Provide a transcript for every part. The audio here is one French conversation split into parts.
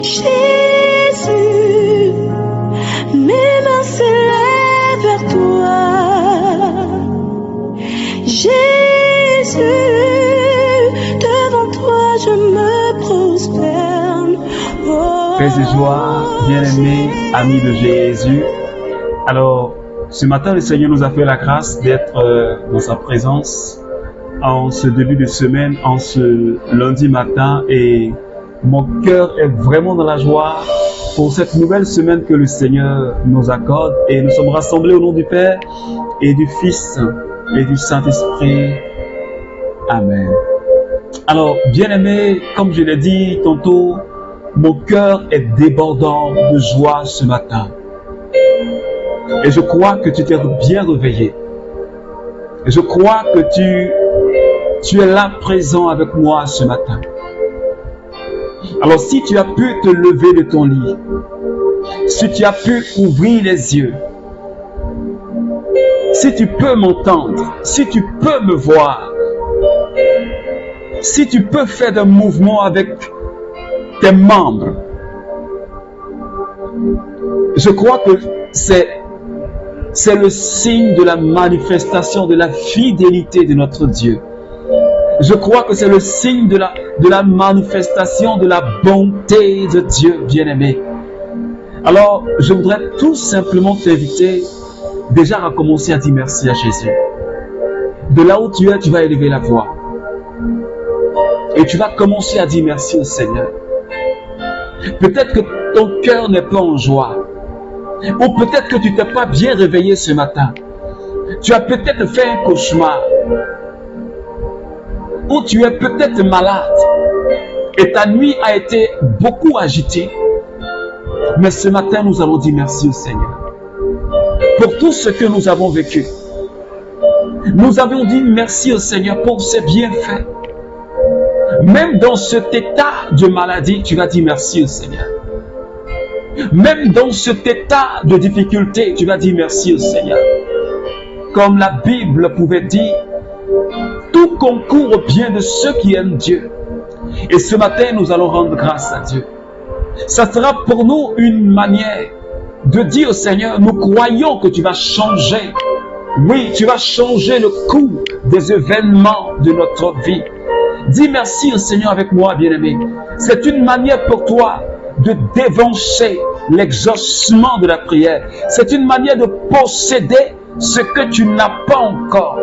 Jésus, mes mains s'élèvent vers toi. Jésus, devant toi je me prosterne. Oh. Paix et joie, bien-aimés, amis de Jésus. Alors, ce matin, le Seigneur nous a fait la grâce d'être dans sa présence en ce début de semaine, en ce lundi matin, et mon cœur est vraiment dans la joie pour cette nouvelle semaine que le Seigneur nous accorde, et nous sommes rassemblés au nom du Père et du Fils et du Saint-Esprit. Amen. Alors, bien-aimés, comme je l'ai dit tantôt, mon cœur est débordant de joie ce matin. Et je crois que tu t'es bien réveillé. Et je crois que tu es là présent avec moi ce matin. Alors si tu as pu te lever de ton lit, si tu as pu ouvrir les yeux, si tu peux m'entendre, si tu peux me voir, si tu peux faire des mouvements avec tes membres, je crois que c'est le signe de la manifestation de la fidélité de notre Dieu. Je crois que c'est le signe de la manifestation de la bonté de Dieu, bien-aimé. Alors, je voudrais tout simplement t'inviter déjà à commencer à dire merci à Jésus. De là où tu es, tu vas élever la voix. Et tu vas commencer à dire merci au Seigneur. Peut-être que ton cœur n'est pas en joie. Ou peut-être que tu ne t'es pas bien réveillé ce matin. Tu as peut-être fait un cauchemar. Ou tu es peut-être malade. Et ta nuit a été beaucoup agitée. Mais ce matin, nous allons dire merci au Seigneur. Pour tout ce que nous avons vécu. Nous avons dit merci au Seigneur pour ses bienfaits. Même dans cet état de maladie, tu vas dire merci au Seigneur. Même dans cet état de difficulté, tu vas dire merci au Seigneur. Comme la Bible pouvait dire, tout concourt au bien de ceux qui aiment Dieu. Et ce matin, nous allons rendre grâce à Dieu. Ça sera pour nous une manière de dire au Seigneur, nous croyons que tu vas changer. Oui, tu vas changer le cours des événements de notre vie. Dis merci au Seigneur avec moi, bien-aimé. C'est une manière pour toi de dévancer l'exaucement de la prière. C'est une manière de posséder ce que tu n'as pas encore.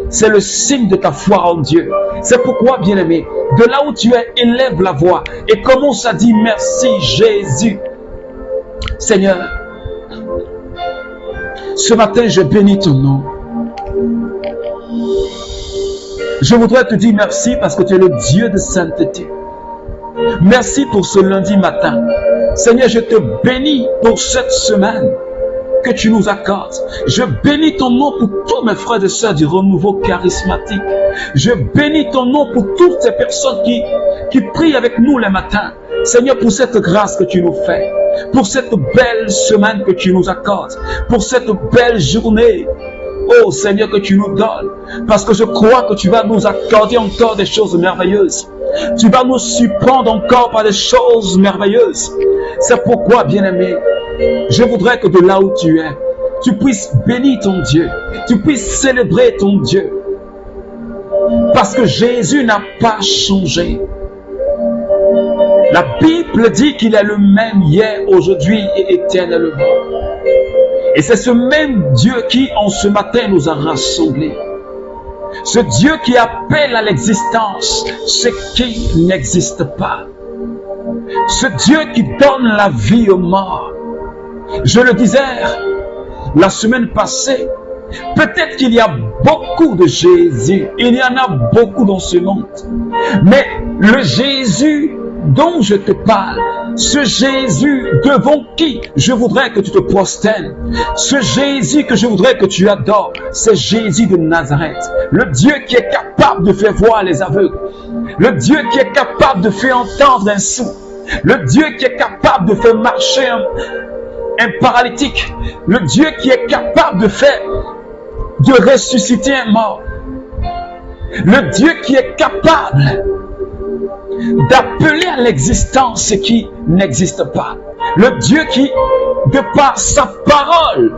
C'est le signe de ta foi en Dieu. C'est pourquoi, bien-aimé, de là où tu es, élève la voix et commence à dire merci Jésus. Seigneur, ce matin, je bénis ton nom. Je voudrais te dire merci parce que tu es le Dieu de sainteté. Merci pour ce lundi matin. Seigneur, je te bénis pour cette semaine que tu nous accordes. Je bénis ton nom pour tous mes frères et sœurs du renouveau charismatique. Je bénis ton nom pour toutes ces personnes qui prient avec nous les matins. Seigneur, pour cette grâce que tu nous fais, pour cette belle semaine que tu nous accordes, pour cette belle journée, oh Seigneur, que tu nous donnes, parce que je crois que tu vas nous accorder encore des choses merveilleuses. Tu vas nous surprendre encore par des choses merveilleuses. C'est pourquoi, bien-aimé, je voudrais que de là où tu es, tu puisses bénir ton Dieu, tu puisses célébrer ton Dieu. Parce que Jésus n'a pas changé. La Bible dit qu'il est le même hier, aujourd'hui et éternellement. Et c'est ce même Dieu qui, en ce matin, nous a rassemblés. Ce Dieu qui appelle à l'existence ce qui n'existe pas. Ce Dieu qui donne la vie aux morts. Je le disais la semaine passée, peut-être qu'il y a beaucoup de Jésus. Il y en a beaucoup dans ce monde. Mais le Jésus dont je te parle, ce Jésus devant qui je voudrais que tu te prosternes, ce Jésus que je voudrais que tu adores, c'est Jésus de Nazareth, le Dieu qui est capable de faire voir les aveugles, le Dieu qui est capable de faire entendre un sourd, le Dieu qui est capable de faire marcher un paralytique, le Dieu qui est capable de ressusciter un mort, le Dieu qui est capable d'appeler à l'existence ce qui n'existe pas. Le Dieu qui, de par sa parole,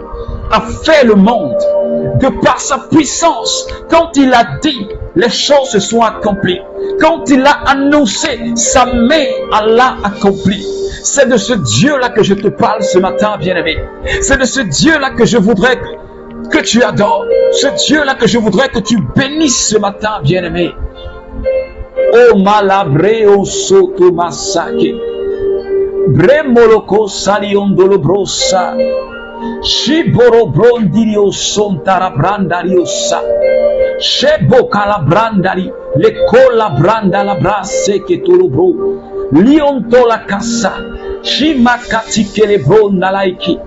a fait le monde. De par sa puissance, quand il a dit, les choses se sont accomplies. Quand il a annoncé, sa main l'a accompli. C'est de ce Dieu-là que je te parle ce matin, bien-aimé. C'est de ce Dieu-là que je voudrais que tu adores. Ce Dieu-là que je voudrais que tu bénisses ce matin, bien-aimé. Oh malabreo soto masake. Bremoloko saliondolo brosa. Shiboro brondirio sontara brandariosa. Shebo calabrandari. Le cola branda la brasse che tu lo bro. Lionto la casa. Shimakati che le bronda laiki.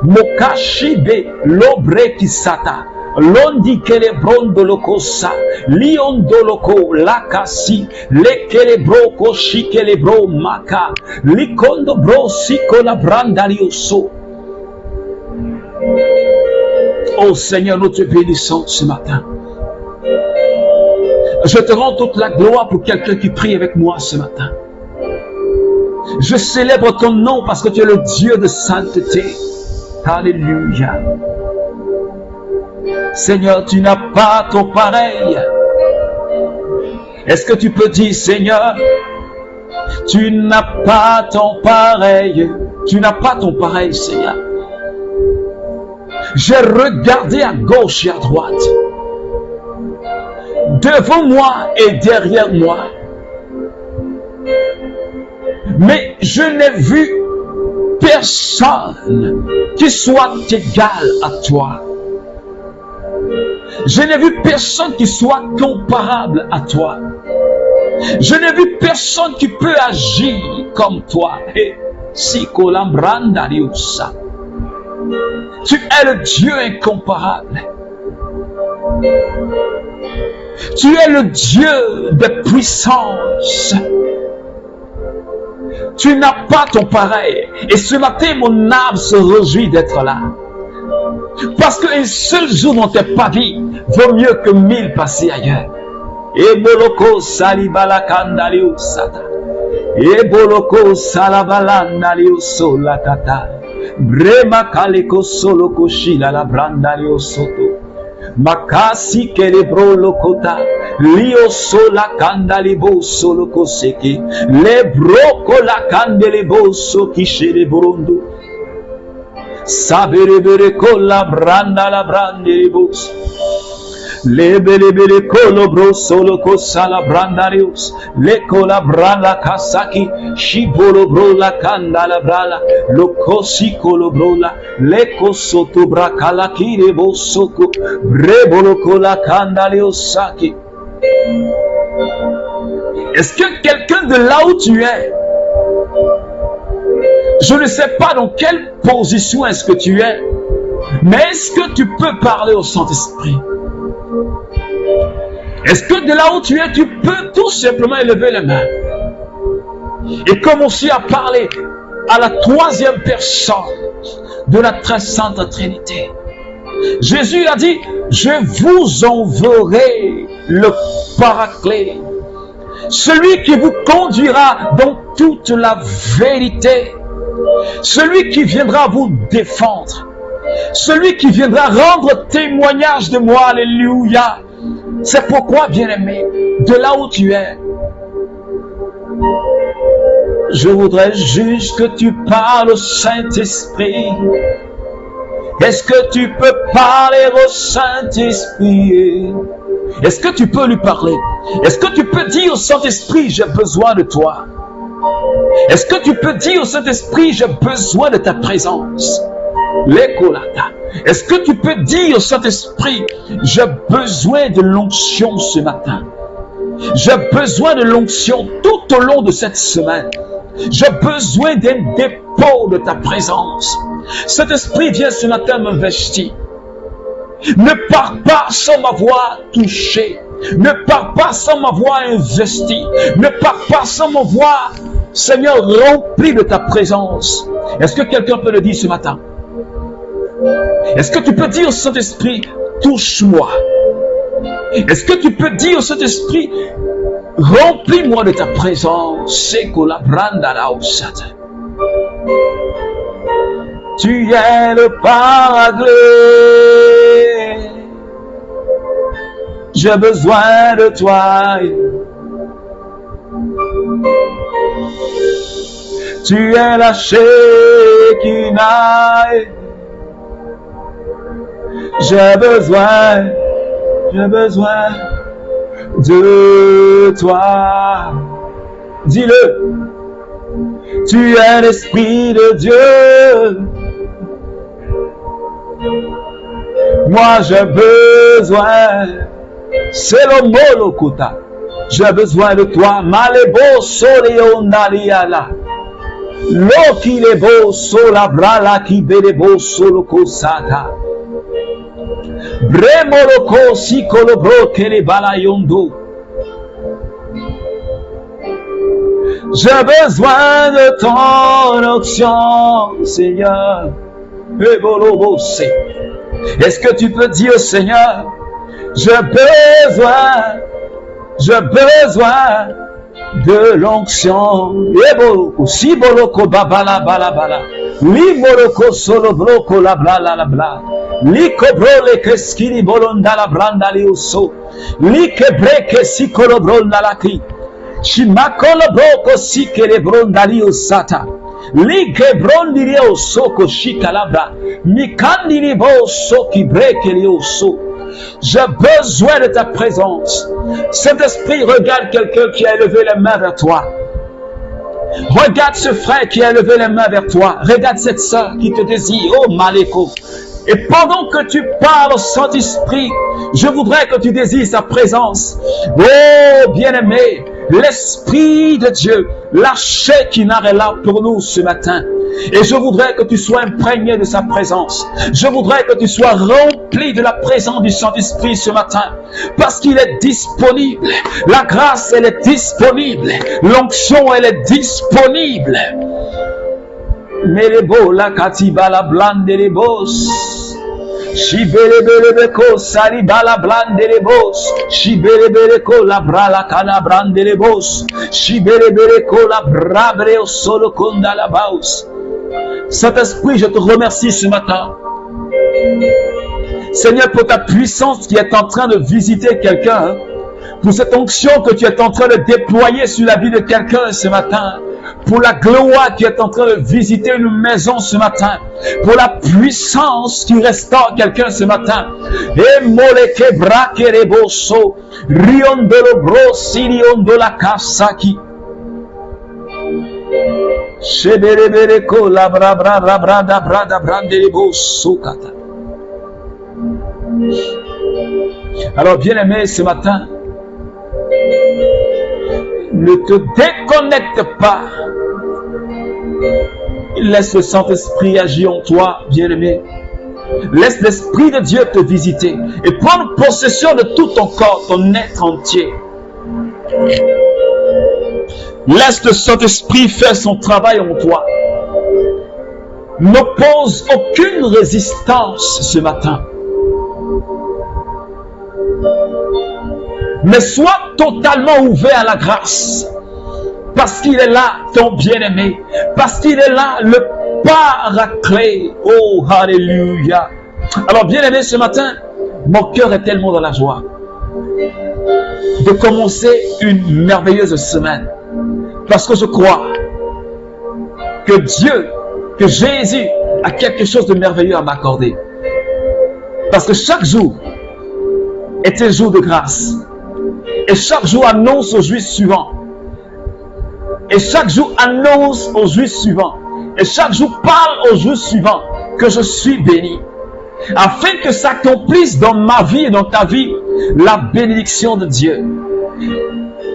Mokashibe lobre kisata. Londi che le brondolo cosa. Liondoloko la kasi. Le che le broco shi che le bro maka. Likondo bro siko la brandalioso. Oh Seigneur, nous te bénissons ce matin. Je te rends toute la gloire pour quelqu'un qui prie avec moi ce matin. Je célèbre ton nom parce que tu es le Dieu de sainteté. Alléluia. Seigneur, tu n'as pas ton pareil. Est-ce que tu peux dire, Seigneur, tu n'as pas ton pareil. Tu n'as pas ton pareil, Seigneur. J'ai regardé à gauche et à droite, devant moi et derrière moi, mais je n'ai vu personne qui soit égal à toi. Je n'ai vu personne qui soit comparable à toi. Je n'ai vu personne qui peut agir comme toi. Tu es le Dieu incomparable. Tu es le Dieu de puissance. Tu n'as pas ton pareil. Et ce matin, mon âme se réjouit d'être là. Parce qu'un seul jour dans tes pavis vaut mieux que 1000 passés ailleurs. Eboloko salibalakandaliu sata. Eboloko salabalandaliu solakata. Brema kaleko solo koshila la brandalio soto. Makasi kelebro lokota. Lio sola kandalibo solo koseki. Lebro la kandelebo so kishele brondo. Saberebere kola branda la brandelibos. Lebelebele kolo bro solo kosa la brandarius. Le kola brala kasaki. Shibolo bro la kanda la brala. Lo kosi kolo bro la. Le kosoto brakala kire bosoko. Brebolo kola kanda le osaki. Est-ce que quelqu'un de là où tu es, je ne sais pas dans quelle position est-ce que tu es, mais est-ce que tu peux parler au Saint-Esprit? Est-ce que de là où tu es, tu peux tout simplement élever les mains et commencer à parler à la troisième personne de la très sainte Trinité? Jésus a dit, je vous enverrai le Paraclet, celui qui vous conduira dans toute la vérité, celui qui viendra vous défendre, celui qui viendra rendre témoignage de moi. Alléluia. C'est pourquoi, bien-aimé, de là où tu es, je voudrais juste que tu parles au Saint-Esprit. Est-ce que tu peux parler au Saint-Esprit? Est-ce que tu peux lui parler? Est-ce que tu peux dire au Saint-Esprit, j'ai besoin de toi? Est-ce que tu peux dire au Saint-Esprit, j'ai besoin de ta présence? L'écolata. Est-ce que tu peux dire au Saint-Esprit, j'ai besoin de l'onction ce matin? J'ai besoin de l'onction tout au long de cette semaine. J'ai besoin d'un dépôt de ta présence. Cet esprit vient ce matin me vestir. Ne pars pas sans m'avoir touché. Ne pars pas sans m'avoir investi. Ne pars pas sans m'avoir, Seigneur, rempli de ta présence. Est-ce que quelqu'un peut le dire ce matin? Est-ce que tu peux dire au Saint-Esprit, touche-moi? Est-ce que tu peux dire au Saint-Esprit, Remplis-moi de ta présence. Sekola branda la osata. Tu es le Paraclet. J'ai besoin de toi. Tu es la Shekinah. J'ai besoin de toi. Dis-le. Tu es l'Esprit de Dieu. Moi j'ai besoin. C'est le molokota. J'ai besoin de toi. Malebo soleondaliala. Lo qui le beau sola brala qui belebo solo kosata. Bremoloko si kolobro que les balayondo. J'ai besoin de ton onction, Seigneur. Est-ce que tu peux dire, Seigneur, j'ai besoin de l'onction. Si boloko babala bala bala. Li boloko solo bloko la bla la la bla. Li kobrole ke skini bolonda la branda li uso. Li kebre ke si kolobronda la ki. Shimakolo broko si ke le bronda li usata. Li kebrondi li uso ko shikalabra. Mikandi li bo so ki breke li uso. J'ai besoin de ta présence. Saint-Esprit, regarde quelqu'un qui a levé les mains vers toi. Regarde ce frère qui a levé les mains vers toi. Regarde cette sœur qui te désire. Oh, Maléko. Et pendant que tu parles au Saint-Esprit, je voudrais que tu désires sa présence. Oh, bien-aimé, l'Esprit de Dieu, la Shekinah est là pour nous ce matin. Et je voudrais que tu sois imprégné de sa présence. Je voudrais que tu sois rempli de la présence du Saint-Esprit ce matin. Parce qu'il est disponible. La grâce, elle est disponible. L'onction, elle est disponible. Melebo la katiba la blande les boss. Shibelebelebeko saliba la blande les boss. Shibelebeleko la bra la cana brande les boss. Shibelebeleko la brabre solo konda la baus. Saint-Esprit, je te remercie ce matin. Seigneur, pour ta puissance qui est en train de visiter quelqu'un. Pour cette onction que tu es en train de déployer sur la vie de quelqu'un ce matin. Pour la gloire qui est en train de visiter une maison ce matin. Pour la puissance qui restaure quelqu'un ce matin. Et moleke brakere boso. Riondolo bro siriondolo la kasaki. Sheberebereko la bra bra bra bra da bra da brandere boso kata. Alors bien-aimé ce matin, ne te déconnecte pas. Laisse le Saint-Esprit agir en toi, bien-aimé. Laisse l'Esprit de Dieu te visiter et prendre possession de tout ton corps, ton être entier. Laisse le Saint-Esprit faire son travail en toi. N'oppose aucune résistance ce matin. Mais sois totalement ouvert à la grâce. Parce qu'il est là, ton bien-aimé. Parce qu'il est là, le Paraclet. Oh, alléluia. Alors, bien-aimé, ce matin, mon cœur est tellement dans la joie de commencer une merveilleuse semaine. Parce que je crois que Dieu, que Jésus a quelque chose de merveilleux à m'accorder. Parce que chaque jour est un jour de grâce. Et chaque jour annonce aux Juifs suivants. Et chaque jour annonce aux Juifs suivants. Et chaque jour parle aux Juifs suivants que je suis béni. Afin que s'accomplisse dans ma vie et dans ta vie la bénédiction de Dieu.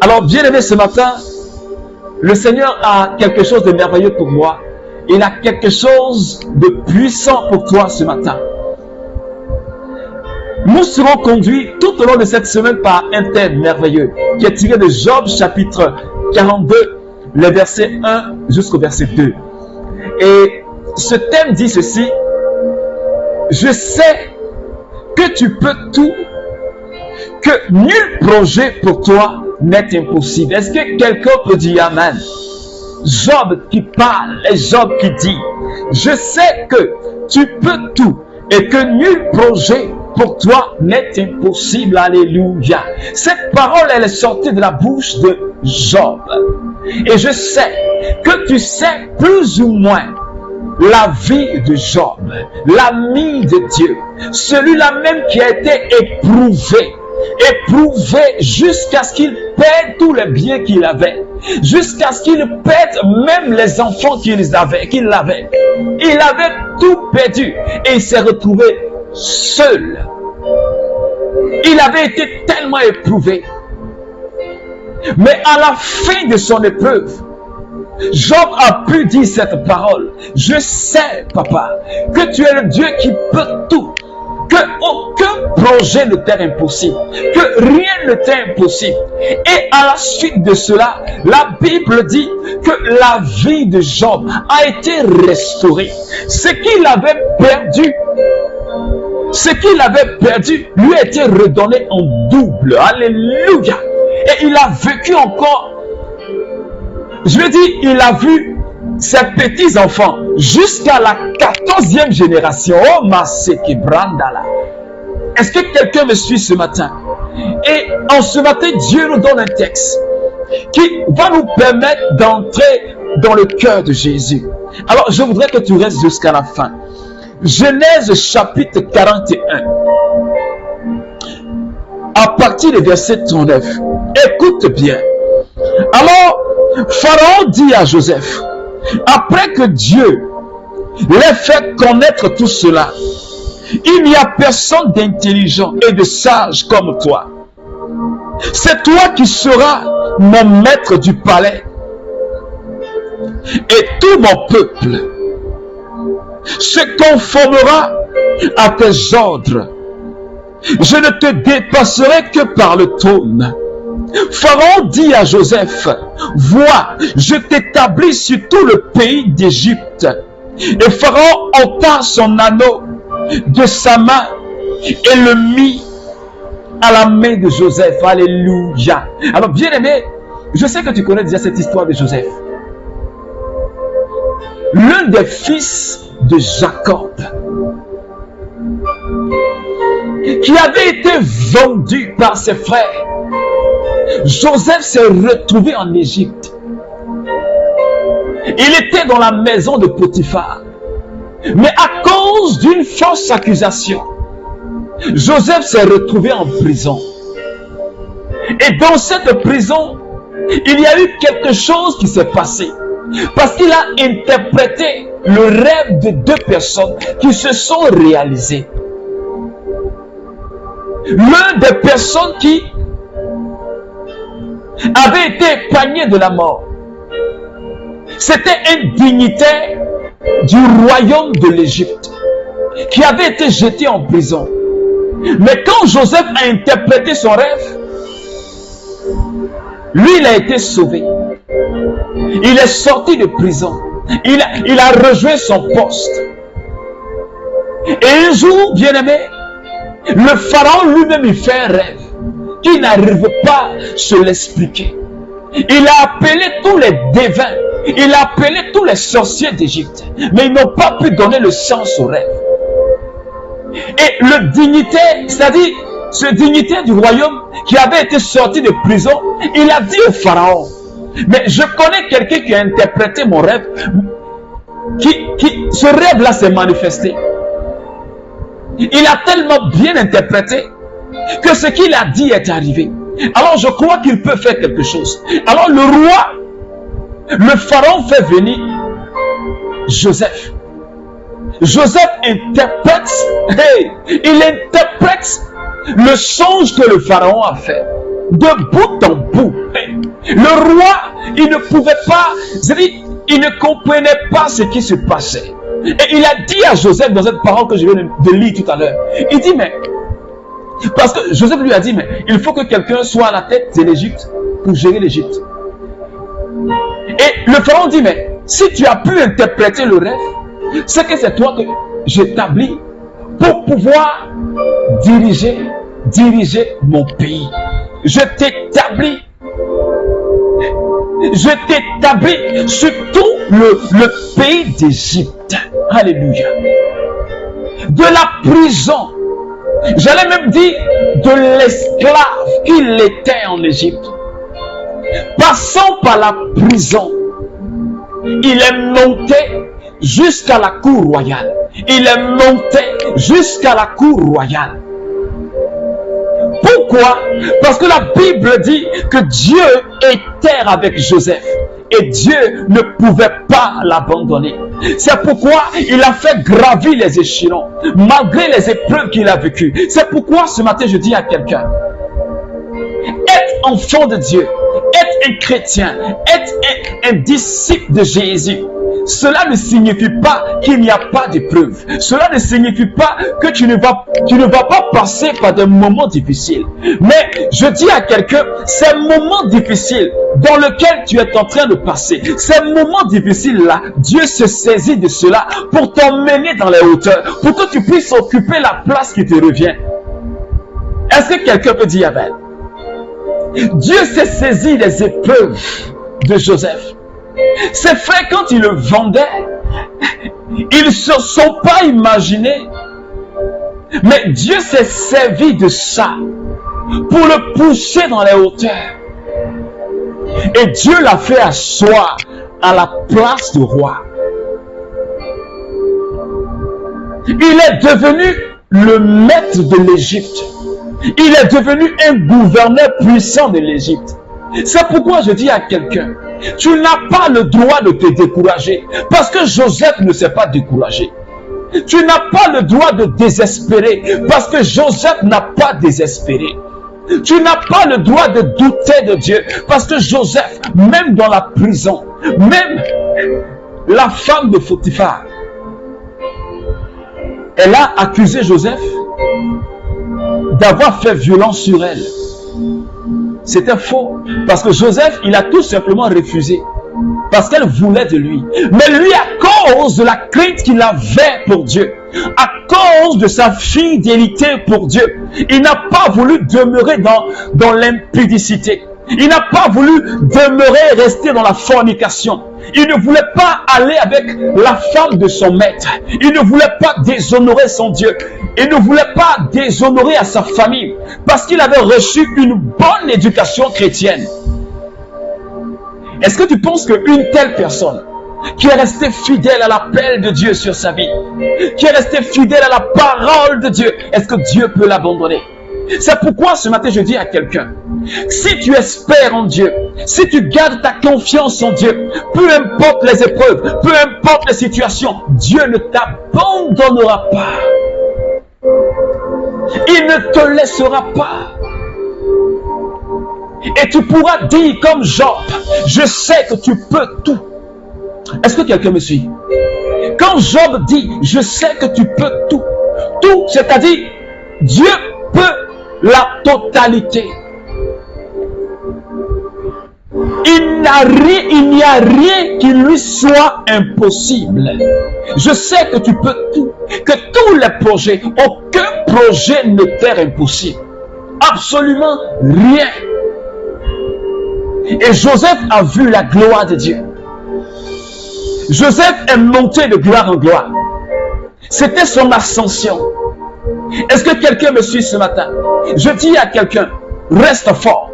Alors bien aimé ce matin, le Seigneur a quelque chose de merveilleux pour moi. Il a quelque chose de puissant pour toi ce matin. Nous serons conduits tout au long de cette semaine par un thème merveilleux qui est tiré de Job chapitre 42, le verset 1 jusqu'au verset 2. Et ce thème dit ceci: je sais que tu peux tout, que nul projet pour toi n'est impossible. Est-ce que quelqu'un peut dire Amen? Job qui parle et Job qui dit, je sais que tu peux tout et que nul projet pour toi n'est impossible. Alléluia. Cette parole, elle est sortie de la bouche de Job. Et je sais que tu sais plus ou moins la vie de Job, l'ami de Dieu, celui-là même qui a été éprouvé jusqu'à ce qu'il perde tous les biens qu'il avait, jusqu'à ce qu'il perde même les enfants qu'il avait. Il avait tout perdu et il s'est retrouvé seul. Il avait été tellement éprouvé. Mais à la fin de son épreuve, Job a pu dire cette parole. Je sais, papa, que tu es le Dieu qui peut tout. Que aucun projet ne t'est impossible. Que rien ne t'est impossible. Et à la suite de cela, la Bible dit que la vie de Job a été restaurée. Ce qu'il avait perdu, lui a été redonné en double. Alléluia. Et il a vécu encore. Je veux dire, il a vu ses petits-enfants jusqu'à la 14e génération. Oh, Maseke Brandala. Est-ce que quelqu'un me suit ce matin? Et en ce matin, Dieu nous donne un texte qui va nous permettre d'entrer dans le cœur de Jésus. Alors, je voudrais que tu restes jusqu'à la fin. Genèse chapitre 41. À partir du verset 39. Écoute bien. Alors, Pharaon dit à Joseph, après que Dieu l'ait fait connaître tout cela, il n'y a personne d'intelligent et de sage comme toi. C'est toi qui seras mon maître du palais. Et tout mon peuple se conformera à tes ordres. Je ne te dépasserai que par le trône. Pharaon dit à Joseph, vois, je t'établis sur tout le pays d'Égypte. Et Pharaon ôta son anneau de sa main et le mit à la main de Joseph. Alléluia. Alors bien aimé, je sais que tu connais déjà cette histoire de Joseph. L'un des fils de Jacob, qui avait été vendu par ses frères. Joseph s'est retrouvé en Égypte. Il était dans la maison de Potiphar. Mais à cause d'une fausse accusation, Joseph s'est retrouvé en prison. Et dans cette prison, il y a eu quelque chose qui s'est passé. Parce qu'il a interprété le rêve de deux personnes qui se sont réalisées. L'un des personnes qui avait été épargné de la mort, c'était un dignitaire du royaume de l'Égypte qui avait été jeté en prison. Mais quand Joseph a interprété son rêve, lui, il a été sauvé. Il est sorti de prison. Il a rejoint son poste. Et un jour, bien aimé, le pharaon lui-même, il fait un rêve qu'il n'arrive pas à se l'expliquer. Il a appelé tous les devins, il a appelé tous les sorciers d'Égypte, mais ils n'ont pas pu donner le sens au rêve. Et le dignitaire, c'est-à-dire ce dignitaire du royaume qui avait été sorti de prison, il a dit au pharaon, mais je connais quelqu'un qui a interprété mon rêve, ce rêve-là s'est manifesté. Il a tellement bien interprété que ce qu'il a dit est arrivé. Alors je crois qu'il peut faire quelque chose. Alors le roi, le pharaon fait venir Joseph. Joseph interprète, il interprète le songe que le pharaon a fait. De bout en bout. Le roi, il ne pouvait pas, il ne comprenait pas ce qui se passait. Et il a dit à Joseph dans cette parole que je viens de lire tout à l'heure, il dit, mais, parce que Joseph lui a dit, mais il faut que quelqu'un soit à la tête de l'Égypte pour gérer l'Égypte. Et le pharaon dit, mais si tu as pu interpréter le rêve, c'est que c'est toi que j'établis pour pouvoir diriger mon pays. Je t'établis Je t'établis sur tout le pays d'Égypte. Alléluia. De la prison. J'allais même dire de l'esclave qu'il était en Égypte. Passant par la prison, il est monté jusqu'à la cour royale. Il est monté jusqu'à la cour royale. Pourquoi? Parce que la Bible dit que Dieu était avec Joseph et Dieu ne pouvait pas l'abandonner. C'est pourquoi il a fait gravir les échelons malgré les épreuves qu'il a vécues. C'est pourquoi ce matin je dis à quelqu'un, être enfant de Dieu, être un chrétien, être un disciple de Jésus, cela ne signifie pas qu'il n'y a pas d'épreuve. Cela ne signifie pas que tu ne vas pas passer par des moments difficiles. Mais je dis à quelqu'un, ces moments difficiles dans lesquels tu es en train de passer, ces moments difficiles-là, Dieu se saisit de cela pour t'emmener dans les hauteurs, pour que tu puisses occuper la place qui te revient. Est-ce que quelqu'un peut dire amen? Dieu s'est saisi des épreuves de Joseph. Ses frères, quand ils le vendaient, ils ne se sont pas imaginés. Mais Dieu s'est servi de ça pour le pousser dans les hauteurs. Et Dieu l'a fait asseoir à la place du roi. Il est devenu le maître de l'Égypte. Il est devenu un gouverneur puissant de l'Égypte. C'est pourquoi je dis à quelqu'un, tu n'as pas le droit de te décourager, parce que Joseph ne s'est pas découragé. Tu n'as pas le droit de désespérer, parce que Joseph n'a pas désespéré. Tu n'as pas le droit de douter de Dieu, parce que Joseph, même dans la prison, même la femme de Potiphar, elle a accusé Joseph d'avoir fait violence sur elle. C'était faux, parce que Joseph, il a tout simplement refusé, parce qu'elle voulait de lui. Mais lui, à cause de la crainte qu'il avait pour Dieu, à cause de sa fidélité pour Dieu, il n'a pas voulu demeurer dans l'impudicité. Il n'a pas voulu demeurer, rester dans la fornication. Il ne voulait pas aller avec la femme de son maître. Il ne voulait pas déshonorer son Dieu. Il ne voulait pas déshonorer à sa famille parce qu'il avait reçu une bonne éducation chrétienne. Est-ce que tu penses qu'une telle personne qui est restée fidèle à l'appel de Dieu sur sa vie, qui est restée fidèle à la parole de Dieu, est-ce que Dieu peut l'abandonner? C'est pourquoi ce matin je dis à quelqu'un, si tu espères en Dieu, si tu gardes ta confiance en Dieu, peu importe les épreuves, peu importe les situations, Dieu ne t'abandonnera pas. Il ne te laissera pas. Et tu pourras dire comme Job, je sais que tu peux tout. Est-ce que quelqu'un me suit? Quand Job dit, je sais que tu peux tout, tout, c'est-à-dire, Dieu peut la totalité. Il n'y a rien qui lui soit impossible. Je sais que tu peux tout, que tous les projets, aucun projet ne t'est impossible. Absolument rien. Et Joseph a vu la gloire de Dieu. Joseph est monté de gloire en gloire. C'était son ascension. Est-ce que quelqu'un me suit ce matin? Je dis à quelqu'un, reste fort.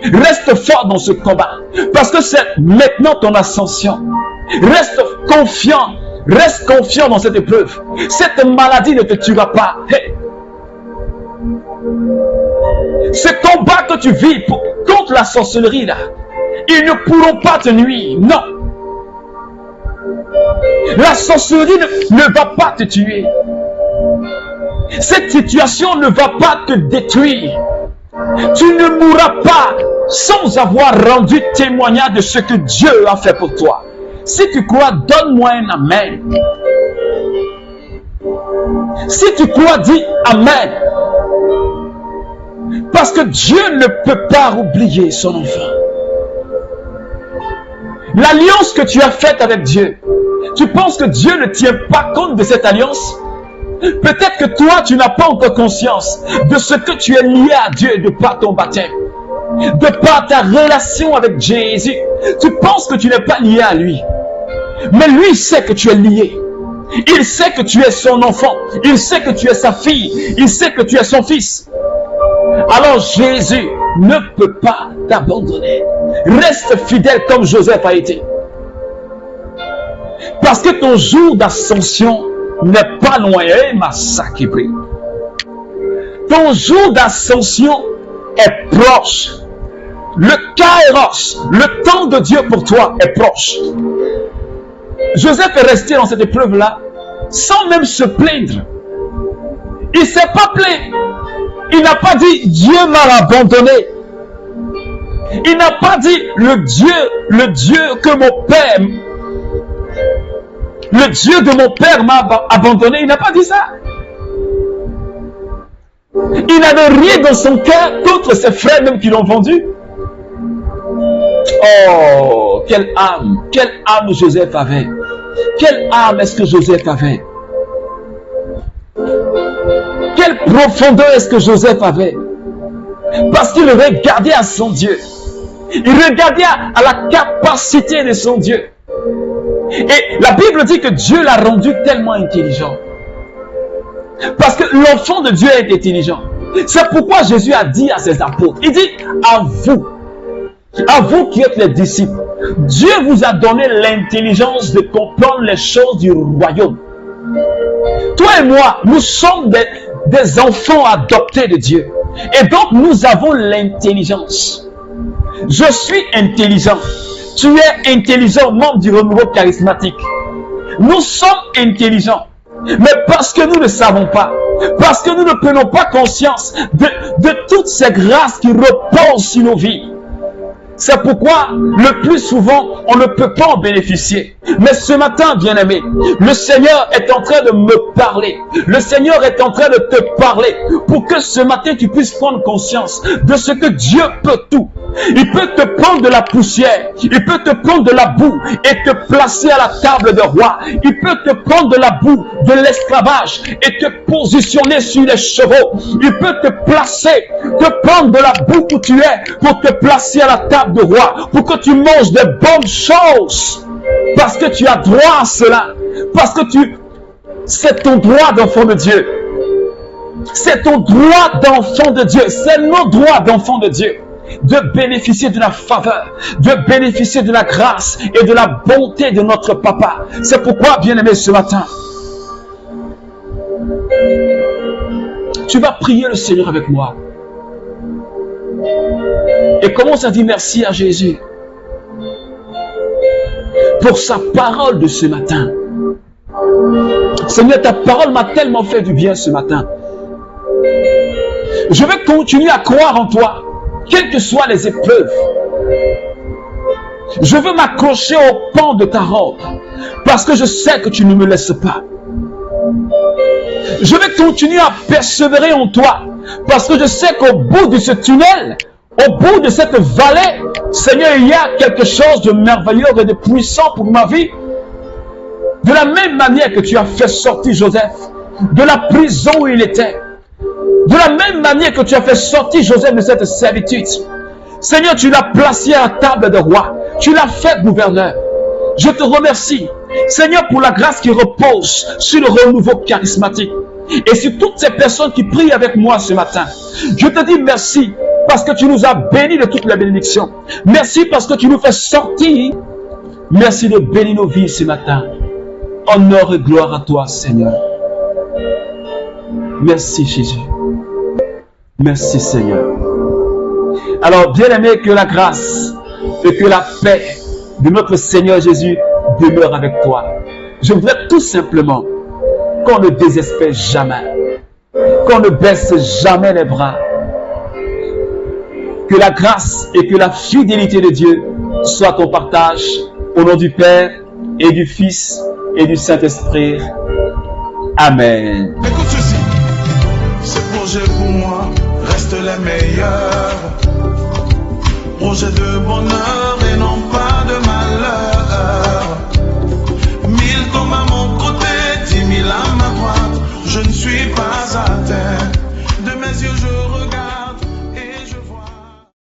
Reste fort dans ce combat. Parce que c'est maintenant ton ascension. Reste confiant dans cette épreuve. Cette maladie ne te tuera pas. Hey. Ce combat que tu vis contre la sorcellerie là, ils ne pourront pas te nuire. Non. La sorcellerie ne va pas te tuer. Cette situation ne va pas te détruire. Tu ne mourras pas sans avoir rendu témoignage de ce que Dieu a fait pour toi. Si tu crois, donne-moi un amen. Si tu crois, dis amen. Parce que Dieu ne peut pas oublier son enfant. L'alliance que tu as faite avec Dieu, tu penses que Dieu ne tient pas compte de cette alliance? Peut-être que toi, tu n'as pas encore conscience de ce que tu es lié à Dieu de par ton baptême. de par ta relation avec Jésus, tu penses que tu n'es pas lié à lui. Mais lui sait que tu es lié. Il sait que tu es son enfant. Il sait que tu es sa fille. Il sait que tu es son fils. Alors Jésus ne peut pas t'abandonner. Reste fidèle comme Joseph a été. Parce que ton jour d'ascension n'est pas loin. Ton jour d'ascension est proche. Le kairos, le temps de Dieu pour toi est proche. Joseph est resté dans cette épreuve-là sans même se plaindre. Il ne s'est pas plaint. Il n'a pas dit Dieu m'a abandonné. Il n'a pas dit le Dieu que mon père, le Dieu de mon père m'a abandonné. Il n'a pas dit ça. Il n'avait rien dans son cœur contre ses frères même qui l'ont vendu. Oh, quelle âme Joseph avait. Quelle âme est-ce que Joseph avait? Quelle profondeur est-ce que Joseph avait? Parce qu'il regardait à son Dieu. Il regardait à la capacité de son Dieu. Et la Bible dit que Dieu l'a rendu tellement intelligent. Parce que l'enfant de Dieu est intelligent. C'est pourquoi Jésus a dit à ses apôtres, il dit à vous qui êtes les disciples, Dieu vous a donné l'intelligence de comprendre les choses du royaume. Toi et moi, nous sommes des enfants adoptés de Dieu. Et donc nous avons l'intelligence. Je suis intelligent. Tu es intelligent, membre du renouveau charismatique. Nous sommes intelligents. Mais parce que nous ne savons pas, parce que nous ne prenons pas conscience de toutes ces grâces qui reposent sur nos vies. C'est pourquoi, le plus souvent, on ne peut pas en bénéficier. Mais ce matin, bien-aimé, le Seigneur est en train de me parler. Le Seigneur est en train de te parler pour que ce matin, tu puisses prendre conscience de ce que Dieu peut tout. Il peut te prendre de la poussière, il peut te prendre de la boue et te placer à la table de roi. Il peut te prendre de la boue, de l'esclavage et te positionner sur les chevaux. Il peut te placer, te prendre de la boue où tu es pour te placer à la table de roi, pour que tu manges de bonnes choses, parce que tu as droit à cela, parce que c'est ton droit d'enfant de Dieu. C'est ton droit d'enfant de Dieu. C'est nos droits d'enfant de Dieu. De bénéficier de la faveur, de bénéficier de la grâce et de la bonté de notre papa. C'est pourquoi, bien-aimé, ce matin, tu vas prier le Seigneur avec moi. Et commence à dire merci à Jésus pour sa parole de ce matin. Seigneur, ta parole m'a tellement fait du bien ce matin. Je vais continuer à croire en toi, quelles que soient les épreuves. Je veux m'accrocher au pan de ta robe, parce que je sais que tu ne me laisses pas. Je vais continuer à persévérer en toi, parce que je sais qu'au bout de ce tunnel, au bout de cette vallée, Seigneur, il y a quelque chose de merveilleux et de puissant pour ma vie. De la même manière que tu as fait sortir Joseph de la prison où il était. De la même manière que tu as fait sortir Joseph de cette servitude. Seigneur, tu l'as placé à la table de roi. Tu l'as fait gouverneur. Je te remercie, Seigneur, pour la grâce qui repose sur le renouveau charismatique. Et sur toutes ces personnes qui prient avec moi ce matin. Je te dis merci parce que tu nous as bénis de toutes les bénédictions. Merci parce que tu nous fais sortir. Merci de bénir nos vies ce matin. Honneur et gloire à toi, Seigneur. Merci, Jésus. Merci, Seigneur. Alors, bien-aimé, que la grâce et que la paix de notre Seigneur Jésus demeure avec toi. Je voudrais tout simplement qu'on ne désespère jamais, qu'on ne baisse jamais les bras, que la grâce et que la fidélité de Dieu soient ton partage au nom du Père et du Fils et du Saint-Esprit. Amen. Écoute ceci, ce projet pour moi reste les meilleurs. Projet de bonheur